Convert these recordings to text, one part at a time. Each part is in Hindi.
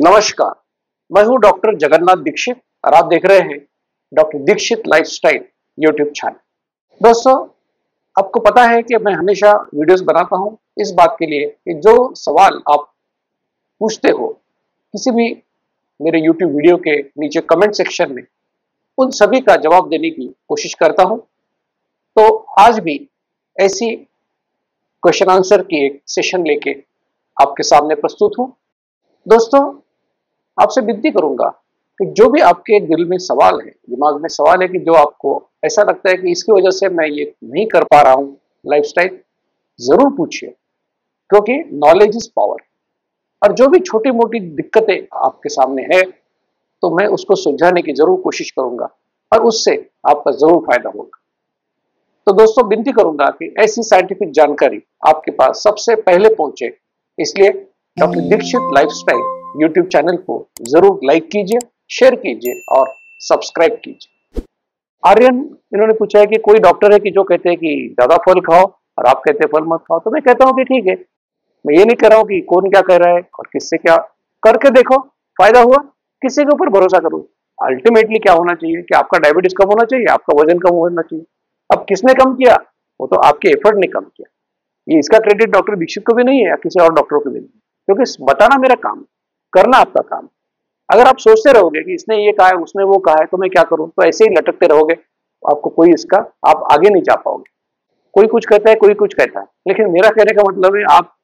नमस्कार, मैं हूं डॉक्टर जगन्नाथ दीक्षित और आप देख रहे हैं doctor Dixit lifestyle YouTube channel. दोस्तों, आपको पता है कि मैं हमेशा वीडियोस बनाता हूं इस बात के लिए कि जो सवाल आप पूछते हो किसी भी मेरे यूट्यूब वीडियो के नीचे कमेंट सेक्शन में, उन सभी का जवाब देने की कोशिश करता हूं। तो आज भी ऐसी क्वेश्चन आंसर की एक सेशन लेके आपके सामने प्रस्तुत हूं। दोस्तों, आपसे विनती करूंगा कि जो भी आपके दिल में सवाल है, दिमाग में सवाल है कि जो आपको ऐसा लगता है कि इसकी वजह से मैं ये नहीं कर पा रहा हूं लाइफस्टाइल, जरूर पूछिए, क्योंकि नॉलेज इज पावर। और जो भी छोटी मोटी दिक्कतें आपके सामने है तो मैं उसको सुलझाने की जरूर कोशिश करूंगा और उससे आपका जरूर फायदा होगा। तो दोस्तों, विनती करूंगा कि ऐसी साइंटिफिक जानकारी आपके पास सबसे पहले पहुंचे, इसलिए doctor Dixit lifestyle YouTube channel को जरूर लाइक कीजिए, शेयर कीजिए और सब्सक्राइब कीजिए। आर्यन इन्होंने पूछा है कि कोई डॉक्टर है कि जो कहते हैं कि ज्यादा फल खाओ और आप कहते हैं फल मत खाओ। तो मैं कहता हूं कि ठीक है, मैं ये नहीं कह रहा हूं कि कौन क्या कह रहा है और किससे क्या करके देखो, फायदा हुआ किसी के ऊपर भरोसा करो। अल्टीमेटली क्या होना चाहिए कि आपका डायबिटीज कम होना चाहिए, आपका वजन कम होना चाहिए। अब किसने कम किया, वो तो आपके एफर्ट ने कम किया। ये इसका क्रेडिट डॉक्टर दीक्षित को भी नहीं है या किसी और डॉक्टर को भी नहीं, क्योंकि बताना मेरा काम, करना आपका काम। अगर आप सोचते रहोगे कि इसने ये कहा है, उसने वो कहा है, तो मैं क्या करूं, तो ऐसे ही लटकते रहोगे, आपको कोई इसका आप आगे नहीं जा पाओगे। कोई कुछ कहता है, कोई कुछ कहता है, लेकिन मेरा कहने का मतलब है आप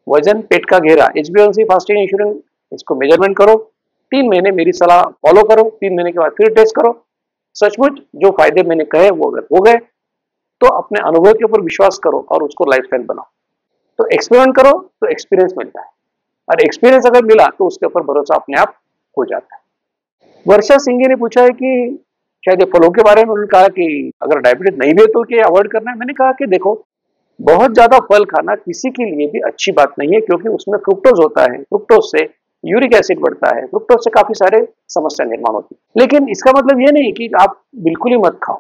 वजन, पेट का घेरा, HbA1c, फास्टिंग, इंसुलिन, इसको मेजरमेंट करो। 3 महीने मेरी सलाह फॉलो करो, 3 महीने के बाद फिर टेस्ट करो। सचमुच जो फायदे मैंने कहे वो अगर हो गए तो अपने अनुभव के ऊपर विश्वास करो और उसको लाइफस्टाइल बनाओ। तो एक्सपेरिमेंट करो तो एक्सपीरियंस मिलता है, और एक्सपीरियंस अगर मिला तो उसके ऊपर भरोसा अपने आप हो जाता है। वर्षा सिंह ने पूछा है कि शायद ये फलों के बारे में, उन्होंने कहा कि अगर डायबिटीज नहीं भी है तो क्या अवॉइड करना है। मैंने कहा कि देखो, बहुत ज्यादा फल खाना किसी के लिए भी अच्छी बात नहीं है, क्योंकि उसमें फ्रुक्टोज होता है, फ्रुक्टोज से यूरिक एसिड बढ़ता है, फ्रुक्टोज से काफी सारे समस्या निर्माण होती है। लेकिन इसका मतलब ये नहीं कि आप बिल्कुल ही मत खाओ,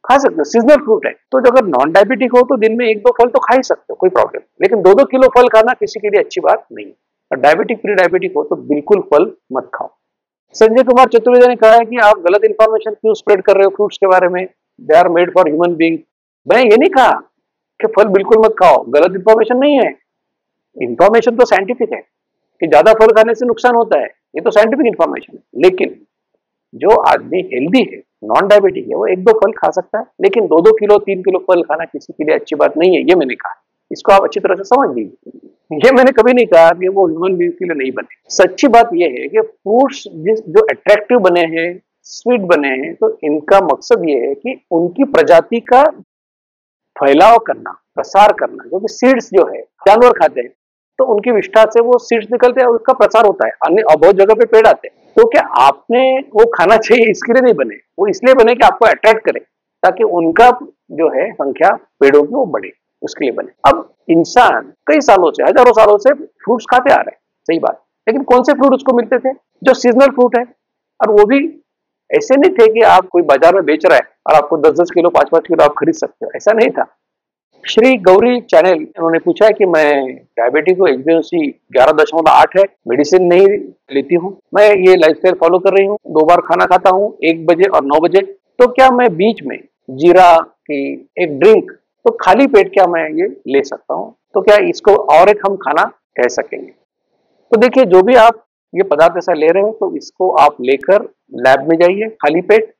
खा सकते हो, सीजनल फ्रूट है। तो अगर नॉन डायबिटिक हो तो दिन में 1-2 फल तो खा ही सकते हो, कोई प्रॉब्लम। लेकिन 2-2 किलो फल खाना किसी के लिए अच्छी बात नहीं है। और डायबिटिक, प्री डायबिटिक हो तो बिल्कुल फल मत खाओ। संजय कुमार चतुर्वेदी ने कहा है कि आप गलत इंफॉर्मेशन क्यों स्प्रेड कर रहे हो फ्रूट्स के बारे में, they are made for human being. मैं ये नहीं कहा कि फल बिल्कुल मत खाओ, गलत इंफॉर्मेशन नहीं है। इंफॉर्मेशन तो साइंटिफिक है कि ज्यादा फल खाने से नुकसान होता है, ये तो साइंटिफिक इंफॉर्मेशन है। लेकिन जो आदमी हेल्दी है, नॉन डायबिटिक है, वो 1-2 फल खा सकता है, लेकिन 2-2 किलो, 3 किलो फल खाना किसी के लिए अच्छी बात नहीं है, ये मैंने कहा। इसको आप अच्छी तरह से समझ लीजिए। ये मैंने कभी नहीं कहा कि वो ह्यूमन बीइंग के लिए नहीं बने। सच्ची बात ये है कि फ्रूट्स जो अट्रैक्टिव बने हैं, स्वीट बने हैं, तो इनका मकसद ये है कि उनकी प्रजाति का फैलाव करना, प्रसार करना। क्योंकि सीड्स जो है जानवर खाते हैं, तो उनकी विष्ठा से वो सीड्स निकलते हैं और उसका प्रसार होता है। अन्य बहुत जगह पे पेड़ आते हैं। तो क्या आपने वो खाना चाहिए इसके लिए नहीं बने, वो इसलिए बने कि आपको अट्रैक्ट करे, ताकि उनका जो है संख्या पेड़ों की वो बढ़े, उसके लिए बने। अब इंसान कई सालों से, हजारों सालों से फ्रूट्स खाते आ रहे हैं, सही बात, लेकिन कौन से फ्रूट उसको मिलते थे? जो सीजनल फ्रूट है। और वो भी ऐसे नहीं थे कि आप कोई बाजार में बेच रहा है और आपको 10-10 किलो, 5-5 किलो आप खरीद सकते हो, ऐसा नहीं था। श्री गौरी चैनल उन्होंने पूछा है कि मैं डायबिटिक हूँ, HbA1c 11.8 है, मेडिसिन नहीं लेती हूँ, मैं ये लाइफस्टाइल फॉलो कर रही हूँ, 2 बार खाना खाता हूँ, 1 बजे और 9 बजे। तो क्या मैं बीच में जीरा की एक ड्रिंक, तो खाली पेट क्या मैं ये ले सकता हूँ? तो क्या इसको और एक हम खाना कह सकेंगे? तो देखिए, जो भी आप ये पदार्थ ऐसा ले रहे हो तो इसको आप लेकर लैब में जाइए खाली पेट।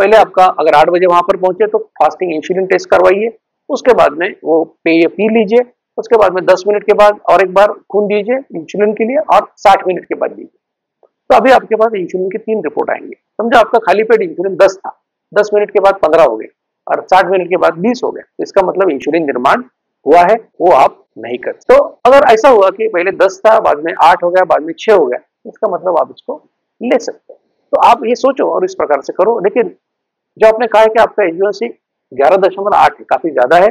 पहले आपका अगर 8 बजे वहां पर पहुंचे तो फास्टिंग इंसुलिन टेस्ट करवाइए, उसके बाद में वो पेय पी लीजिए, उसके बाद में 10 मिनट के बाद और एक बार खून दीजिए इंसुलिन के लिए, और 60 मिनट के बाद दीजिए। तो अभी आपके पास इंसुलिन की 3 रिपोर्ट आएंगे। समझो आपका खाली पेट इंसुलिन 10 था, 10 मिनट के बाद 15 हो गए और 60 मिनट के बाद 20 हो गए। तो इसका मतलब इंसुलिन निर्माण हुआ है, वो आप नहीं करते। तो अगर ऐसा हुआ कि पहले 10 था, बाद में 8 हो गया, बाद में 6 हो गया, इसका मतलब आप इसको ले सकते हो। तो आप ये सोचो और इस प्रकार से करो। लेकिन जो आपने कहा है कि आपका HbA1c 11.8 है, काफी ज्यादा है,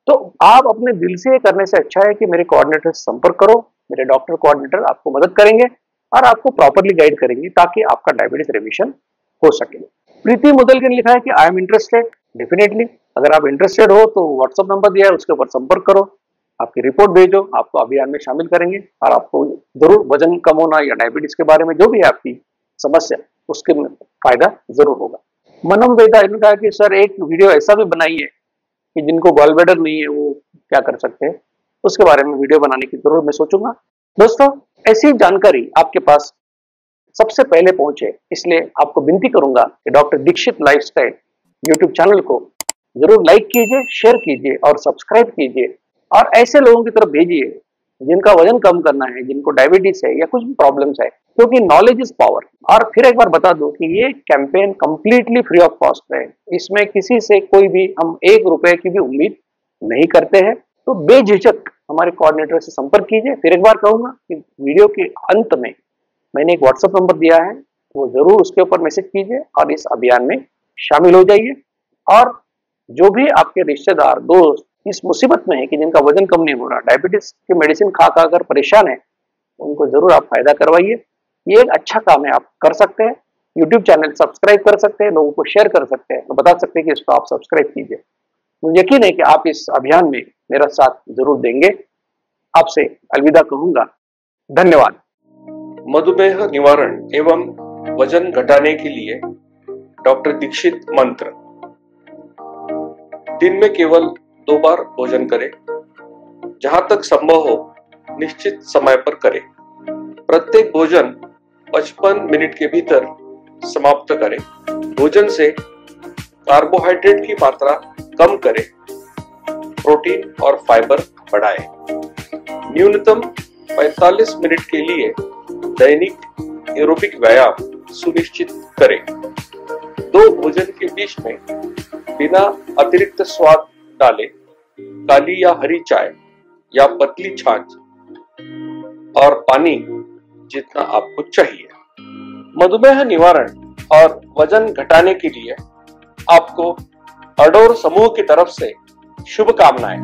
तो आप अपने दिल से ये करने से अच्छा है कि मेरे कोऑर्डिनेटर से संपर्क करो। मेरे डॉक्टर कोऑर्डिनेटर आपको मदद करेंगे और आपको प्रॉपरली गाइड करेंगे ताकि आपका डायबिटीज रिमिशन हो सके। प्रीति मुदल ने लिखा है कि आई एम इंटरेस्टेड। डेफिनेटली, अगर आप इंटरेस्टेड हो तो व्हाट्सएप नंबर दिया है, उसके ऊपर संपर्क करो। आपकी रिपोर्ट भेजो, आपको अभियान में शामिल करेंगे और आपको जरूर वजन कम होना या डायबिटीज के बारे में जो भी है आपकी समस्या, उसके फायदा जरूर होगा। मनम वेदा इन्होंने कहा कि सर एक वीडियो ऐसा भी बनाइए कि जिनको गॉलब्लैडर नहीं है वो क्या कर सकते हैं, उसके बारे में वीडियो बनाने की जरूर मैं सोचूंगा। दोस्तों, ऐसी जानकारी आपके पास सबसे पहले पहुंचे, इसलिए आपको विनती करूंगा कि doctor Dixit lifestyle YouTube channel को जरूर लाइक कीजिए, शेयर कीजिए और सब्सक्राइब कीजिए और ऐसे लोगों की तरफ भेजिए जिनका वजन कम करना है, जिनको डायबिटीज है या कुछ भी प्रॉब्लम्स है, क्योंकि नॉलेज इज पावर। और फिर एक बार बता दूं कि ये campaign completely free of cost है, इसमें किसी से कोई भी हम 1 रुपए की भी उम्मीद नहीं करते हैं। तो बेझिझक हमारे कोऑर्डिनेटर से संपर्क कीजिए। फिर एक बार कहूंगा कि वीडियो के अंत में मैंने एक व्हाट्सएप नंबर दिया है, वो जरूर उसके ऊपर मैसेज कीजिए और इस अभियान में शामिल हो जाइए। और जो भी आपके रिश्तेदार दोस्त इस मुसीबत में है कि जिनका वजन कम नहीं हो रहा, डायबिटीज की मेडिसिन खा खा कर परेशान है, उनको जरूर आप फायदा करवाइए। ये एक अच्छा काम है, आप कर सकते हैं। यूट्यूब चैनल सब्सक्राइब कर सकते हैं, लोगों को शेयर कर सकते हैं, तो बता सकते हैं कि इसको आप सब्सक्राइब कीजिए। मुझे यकीन है कि आप इस अभियान में मेरा साथ जरूर देंगे। आपसे अलविदा कहूंगा। धन्यवाद। मधुमेह निवारण एवं वजन घटाने के लिए डॉक्टर दीक्षित मंत्र। दिन में केवल 2 बार भोजन करें, जहां तक संभव हो निश्चित समय पर करें। प्रत्येक भोजन 55 मिनट के भीतर समाप्त करें। भोजन से कार्बोहाइड्रेट की मात्रा कम करें, प्रोटीन और फाइबर बढ़ाएं। न्यूनतम 45 मिनट के लिए दैनिक एरोबिक व्यायाम सुनिश्चित करें। 2 भोजन के बीच में बिना अतिरिक्त स्वाद डाले काली या हरी चाय या पतली छाछ और पानी जितना आपको चाहिए। मधुमेह निवारण और वजन घटाने के लिए आपको अडोर समूह की तरफ से शुभकामनाएं।